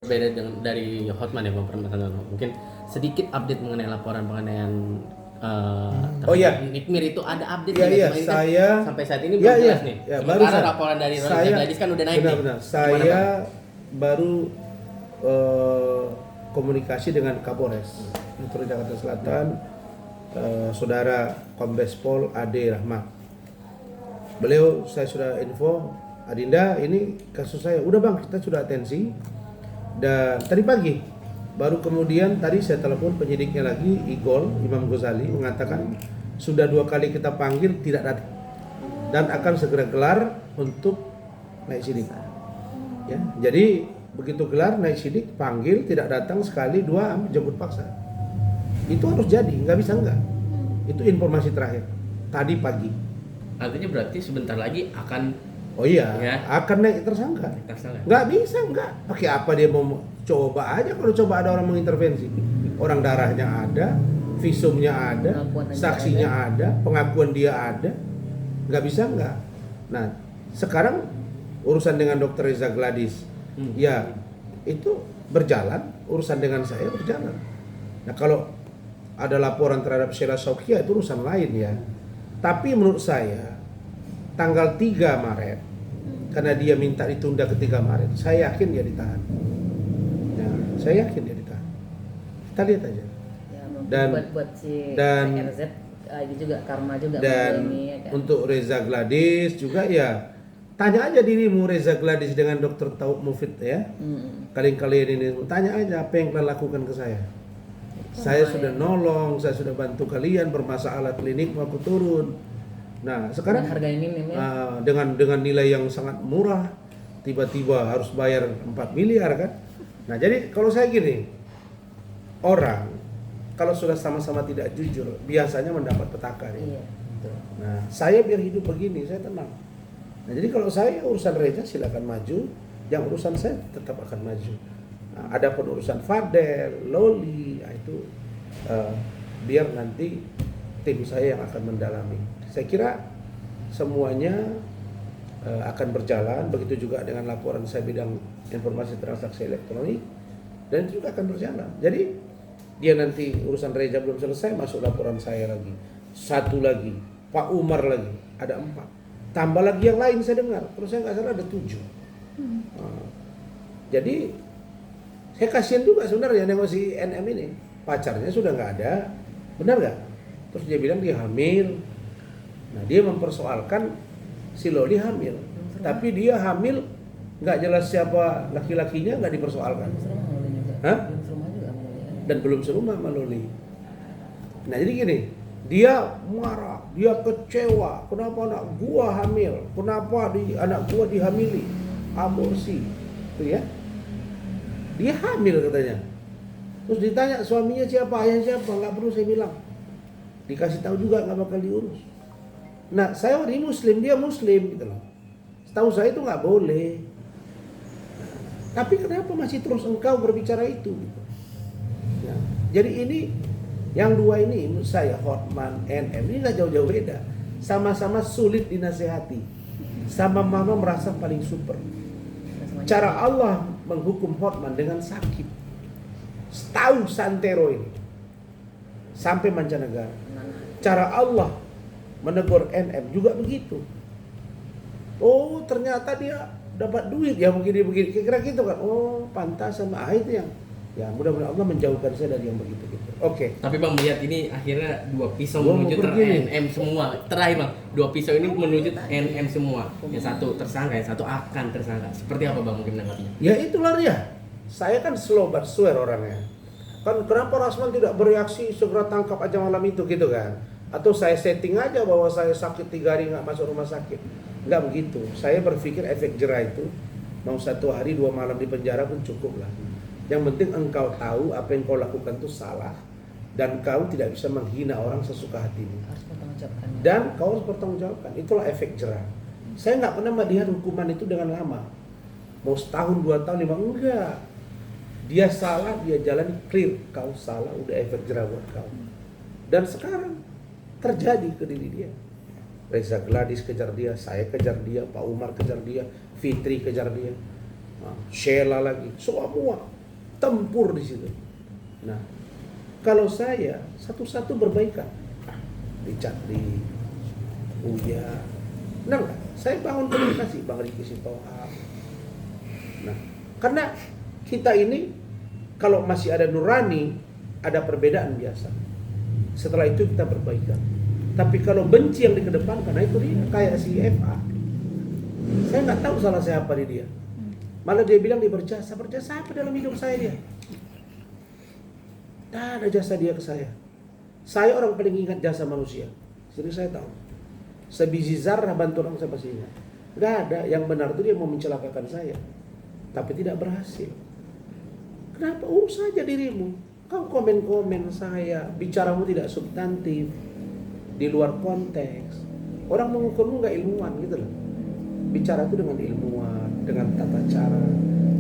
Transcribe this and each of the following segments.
Beda dengan dari Hotman ya Bang Permatan. Mungkin sedikit update mengenai laporan penganiayaan Oh iya. Nikmir itu ada update Iya, iya, Ini kan saya sampai saat ini belum iya, jelas iya, nih. ya, Sementara barusan. laporan dari Reza Saya Gladys kan udah naik nih. benar-benar Gimana, saya Bang? baru komunikasi dengan Kapolres Metro Jakarta Selatan, Saudara Kombes Pol Ade Rahmat. Beliau saya sudah info, Adinda ini kasus saya. Udah bang, kita sudah atensi. Dan tadi pagi baru kemudian tadi saya telepon penyidiknya lagi, Imam Ghazali mengatakan sudah 2 kali kita panggil tidak datang dan akan segera gelar untuk naik sidik. Ya, jadi begitu gelar naik sidik, panggil tidak datang sekali, 2 jemput paksa. Itu harus jadi, nggak bisa enggak. Itu informasi terakhir tadi pagi. Artinya berarti sebentar lagi akan Oh iya, ya, akan naik tersangka. tersangka. Nggak bisa, nggak. Pakai apa dia mau coba aja kalau coba ada orang mengintervensi. Orang darahnya ada, visumnya ada, saksinya ada, pengakuan dia ada. Nggak bisa, nggak. Nah, sekarang urusan dengan Dr. Reza Gladys, ya itu berjalan, urusan dengan saya berjalan. Nah, kalau ada laporan terhadap Sheila Saukia itu urusan lain ya. Tapi menurut saya tanggal 3 Maret karena dia minta ditunda ke 3 Maret, saya yakin dia ditahan. Ya, saya yakin dia ditahan. Kita lihat aja. Ya, Dan buat si dan RZ ini juga karma juga dan ini, ya kan? untuk Reza Gladys juga ya tanya aja dirimu Reza Gladys dengan Dr. Tauq Mufid ya. Kalian ini tanya aja apa yang kalian lakukan ke saya. Saya sudah nolong, saya sudah bantu kalian bermasalah klinik mau aku turun. Nah, sekarang harga ini dengan nilai yang sangat murah, tiba-tiba harus bayar 4 miliar kan? Nah, jadi kalau saya gini, orang kalau sudah sama-sama tidak jujur, biasanya mendapat petaka ya. Iya, betul. Nah, saya biar hidup begini, saya tenang. Nah, jadi kalau saya urusan Reza silakan maju, yang urusan saya tetap akan maju. Nah, adapun urusan Fadel, Loli, itu biar nanti tim saya yang akan mendalami. Saya kira semuanya akan berjalan, begitu juga dengan laporan saya bidang informasi transaksi elektronik, dan itu juga akan berjalan. Jadi dia nanti urusan Reza belum selesai, masuk laporan saya lagi, 1 lagi, Pak Umar lagi, ada 4, tambah lagi yang lain saya dengar, kalau saya nggak salah ada 7. Jadi saya kasihan juga sebenarnya nengok si NM ini, pacarnya sudah nggak ada, benar nggak? Terus dia bilang dia hamil. Nah, dia mempersoalkan si Loli hamil, tapi dia hamil nggak jelas siapa laki-lakinya, nggak dipersoalkan. Hah? Dan belum serumah sama Loli. Nah, jadi gini, dia marah, dia kecewa, kenapa anak gua hamil, kenapa anak gua dihamili, aborsi, itu ya. Dia hamil katanya. Terus ditanya suaminya siapa, ayah siapa, nggak perlu saya bilang. Dikasih tahu juga nggak bakal diurus. Nah, saya ini Muslim, dia Muslim gitu loh. Setahu saya itu nggak boleh. Tapi kenapa masih terus engkau berbicara itu? Gitu. Ya. Jadi ini yang 2 ini menurut saya Hotman, NM ini nggak jauh-jauh beda. Sama-sama sulit dinasehati. Sama-sama merasa paling super. Cara Allah menghukum Hotman dengan sakit. Tahu santero ini sampai mancanegara. Cara Allah menegur NM juga begitu. Oh, ternyata dia dapat duit ya begini-begini. Kira-kira gitu kan. Oh, pantas sama itu yang ya mudah-mudahan Allah menjauhkan saya dari yang begitu-gitu. Oke. Tapi Bang melihat ini akhirnya 2 pisau Gua menuju mau pergi NM semua. Terakhir Bang, 2 pisau ini menuju NM semua. Yang satu tersangka, yang satu akan tersangka. Seperti apa Bang mungkin menanggapinya? Ya itulah dia. Saya kan slow but swear orangnya. Kan kenapa Rasman tidak bereaksi segera tangkap aja malam itu gitu kan? Atau saya setting aja bahwa saya sakit 3 hari nggak masuk rumah sakit. Nggak begitu. Saya berpikir efek jerah itu mau 1 hari 2 malam di penjara pun cukup lah. Yang penting engkau tahu apa yang kau lakukan itu salah dan kau tidak bisa menghina orang sesuka hatimu. Harus bertanggungjawabkan. Dan kau harus bertanggungjawabkan. Itulah efek jerah. Saya nggak pernah melihat hukuman itu dengan lama. Mau setahun, 2 tahun, 5 enggak. Dia salah, dia jalani clear. Kau salah, udah efek jerah buat kau. Dan sekarang terjadi ke diri dia. Reza Gladys kejar dia, saya kejar dia, Pak Umar kejar dia, Fitri kejar dia, Sheila lagi, semua tempur di situ. Nah, kalau saya satu-satu berbaikan, dicat di Uya, benar nggak? Saya bangun komunikasi, Bang Riki Sitohang. Nah, karena kita ini kalau masih ada nurani, ada perbedaan biasa. Setelah itu kita perbaikan. Tapi kalau benci yang dikedepankan, nah itu dia kayak si FA. Saya nggak tahu salah saya apa di dia. Malah dia bilang dia berjasa apa dalam hidup saya dia? Tidak ada jasa dia ke saya. Saya orang paling ingat jasa manusia. Jadi saya tahu. Sebiji zarah bantu orang saya pasti ingat. Gak ada. Yang benar itu dia mau mencelakakan saya, tapi tidak berhasil. Kenapa? Urus saja dirimu. Kau komen-komen saya, bicaramu tidak substantif, di luar konteks. Orang mengukurmu gak ilmuwan gitu loh. Bicara itu dengan ilmuwan, dengan tata cara,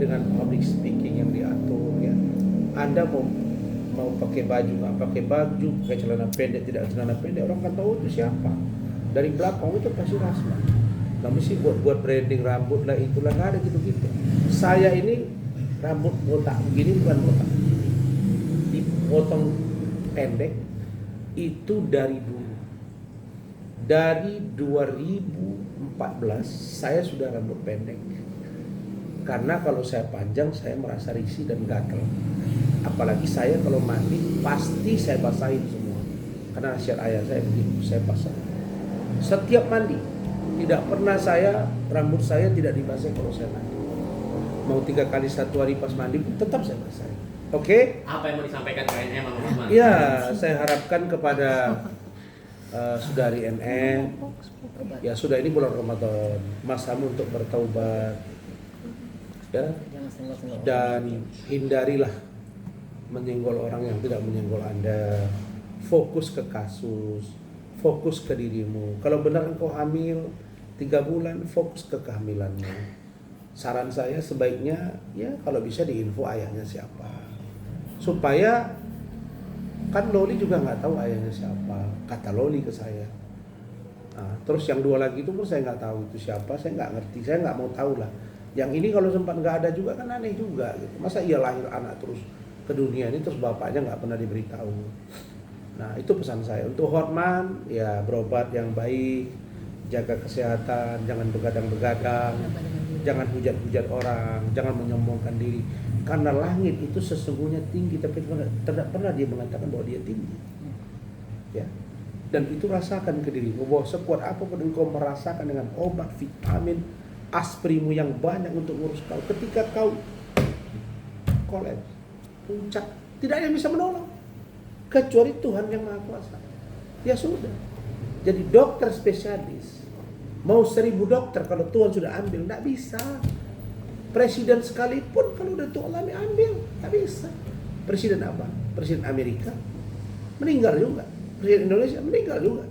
dengan public speaking yang diatur ya. Anda mau pakai baju, nggak pakai baju, pakai celana pendek, tidak celana pendek, orang kan tahu itu siapa. Dari belakang itu pasti Rasma. Nggak mesti buat branding rambut lah, itulah, nggak ada gitu-gitu. Saya ini rambut botak begini bukan botak, dipotong pendek itu dari dulu. Dari 2014 saya sudah rambut pendek. Karena kalau saya panjang saya merasa risih dan gatel. Apalagi saya kalau mandi pasti saya basahin semua. Karena nasihat ayah saya begitu, saya basah. Setiap mandi, tidak pernah rambut saya tidak dibasahi kalau saya mandi. Mau 3 kali 1 hari pas mandi pun tetap saya basahin. Oke? Apa yang mau disampaikan ke NM Bang Rahman? Ya, saya harapkan kepada saudari NM, ya sudah ini bulan Ramadan, masamu untuk bertaubat, ya, Jangan senggol-senggol. dan hindarilah menyenggol orang yang tidak menyenggol Anda. Fokus ke kasus, fokus ke dirimu. Kalau benar engkau hamil 3 bulan, fokus ke kehamilanmu. Saran saya sebaiknya ya kalau bisa diinfo ayahnya siapa, supaya kan Loli juga nggak tahu ayahnya siapa, kata Loli ke saya. Nah, terus yang 2 lagi itu pun saya nggak tahu itu siapa, saya nggak ngerti, saya nggak mau tahu lah. Yang ini kalau sempat nggak ada juga kan aneh juga gitu. Masa ia lahir anak terus ke dunia ini terus bapaknya nggak pernah diberitahu. Nah itu pesan saya untuk Hotman, ya berobat yang baik, jaga kesehatan, jangan begadang-begadang, jangan hujat-hujat orang, jangan menyombongkan diri. Karena langit itu sesungguhnya tinggi, tapi tidak pernah dia mengatakan bahwa dia tinggi. Ya. Dan itu rasakan ke dirimu, bahwa sekuat apapun engkau merasakan dengan obat, vitamin, aspirimu yang banyak untuk ngurus kau. Ketika kau kolaps, puncak, tidak ada yang bisa menolong kecuali Tuhan yang Maha Kuasa. Ya sudah. Jadi dokter spesialis mau 1000 dokter kalau Tuhan sudah ambil, tidak bisa. Presiden sekalipun kalau udah Tuhan ambil, tidak bisa. Presiden apa? Presiden Amerika meninggal juga. Presiden Indonesia meninggal juga.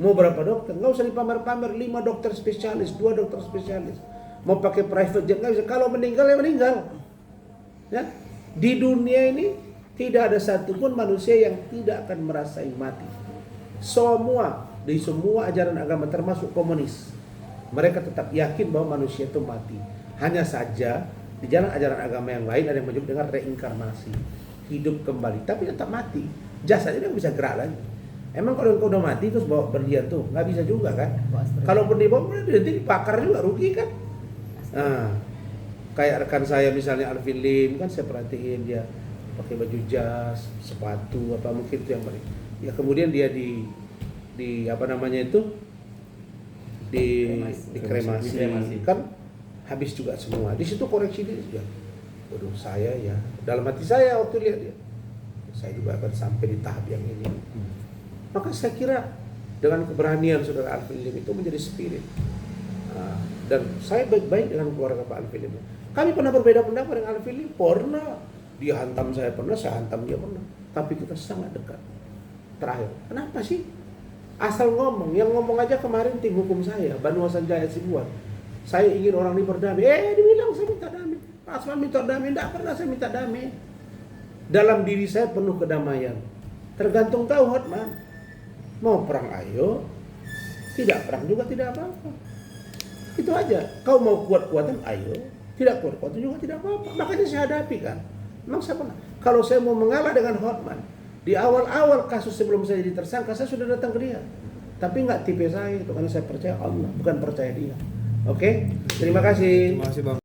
Mau berapa dokter? Nggak usah dipamer-pamer. 5 dokter spesialis, 2 dokter spesialis. Mau pakai private jet nggak bisa. Kalau meninggal ya meninggal. Ya, di dunia ini tidak ada satupun manusia yang tidak akan merasai mati. Semua di semua ajaran agama termasuk komunis, mereka tetap yakin bahwa manusia itu mati. Hanya saja di jalan ajaran agama yang lain ada yang menyebut dengan reinkarnasi, hidup kembali, tapi tetap mati. Jasadnya nggak bisa gerak lagi. Emang kalau engkau udah mati terus bawa berlian tuh nggak bisa juga kan? Kalaupun dibawa nanti dibakar juga, rugi kan? Nah, kayak rekan saya misalnya Alvin Lim kan saya perhatiin dia pakai baju jas, sepatu apa mungkin itu yang paling. Ya kemudian dia di apa namanya itu di kremasi kan habis juga semua. Di situ koreksi dia ya. Waduh saya ya dalam hati saya waktu lihat dia, saya juga akan sampai di tahap yang ini. Maka saya kira dengan keberanian saudara Alvin Lim itu menjadi spirit. Dan saya baik-baik dengan keluarga Pak Alvin Lim. Kami pernah berbeda pendapat dengan Alvin Lim, pernah dia hantam saya pernah, saya hantam dia pernah. Tapi kita sangat dekat. Terakhir, kenapa sih? Asal ngomong, yang ngomong aja kemarin tim hukum saya, Banu Hasan Jaya Sibuan. Saya ingin orang ini berdamai. Dibilang saya minta damai. Pak Asman minta damai, tidak pernah saya minta damai. Dalam diri saya penuh kedamaian. Tergantung kau Hotman. Mau perang ayo, tidak perang juga tidak apa-apa. Itu aja. Kau mau kuat-kuatan ayo, tidak kuat-kuatan juga tidak apa-apa. Makanya saya hadapi kan. Memang saya pernah. Kalau saya mau mengalah dengan Hotman, di awal-awal kasus sebelum saya jadi tersangka, saya sudah datang ke dia. Tapi nggak tipe saya itu, karena saya percaya Allah, bukan percaya dia. Oke, terima kasih. Terima kasih Bang.